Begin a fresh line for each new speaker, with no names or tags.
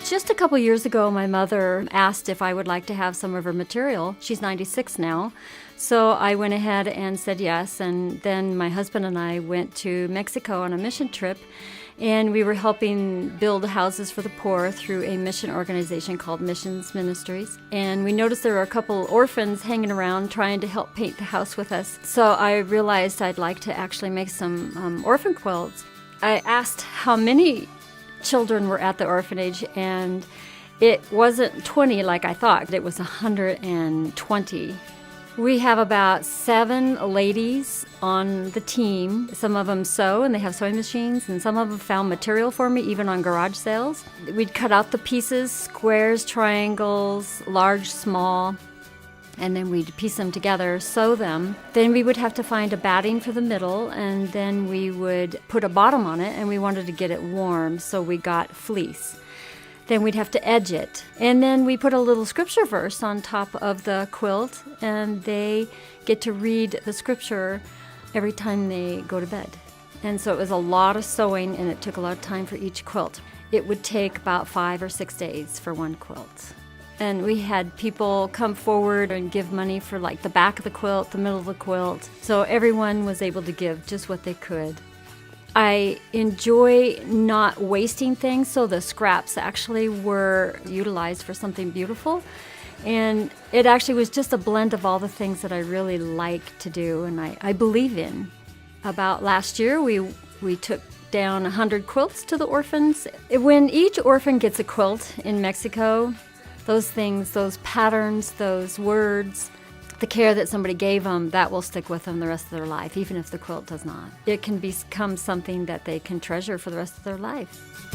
Just a couple years ago, my mother asked if I would like to have some of her material. She's 96 now. So I went ahead and said yes. And then my husband and I went to Mexico on a mission trip. And we were helping build houses for the poor through a mission organization called Missions Ministries. And we noticed there were a couple orphans hanging around trying to help paint the house with us. So I realized I'd like to actually make some orphan quilts. I asked how many children were at the orphanage, and it wasn't 20 like I thought. It was 120. We have about 7 ladies on the team. Some of them sew, and they have sewing machines, and some of them found material for me, even on garage sales. We'd cut out the pieces, squares, triangles, large, small, and then we'd piece them together, sew them. Then we would have to find a batting for the middle, and then we would put a bottom on it, and we wanted to get it warm, so we got fleece. Then we'd have to edge it. And then we put a little scripture verse on top of the quilt, and they get to read the scripture every time they go to bed. And so it was a lot of sewing, and it took a lot of time for each quilt. It would take about 5 or 6 days for one quilt. And we had people come forward and give money for like the back of the quilt, the middle of the quilt. So everyone was able to give just what they could. I enjoy not wasting things, so the scraps actually were utilized for something beautiful. And it actually was just a blend of all the things that I really like to do and I believe in. About last year, we took down 100 quilts to the orphans. When each orphan gets a quilt in Mexico, those things, those patterns, those words, the care that somebody gave them, that will stick with them the rest of their life, even if the quilt does not. It can become something that they can treasure for the rest of their life.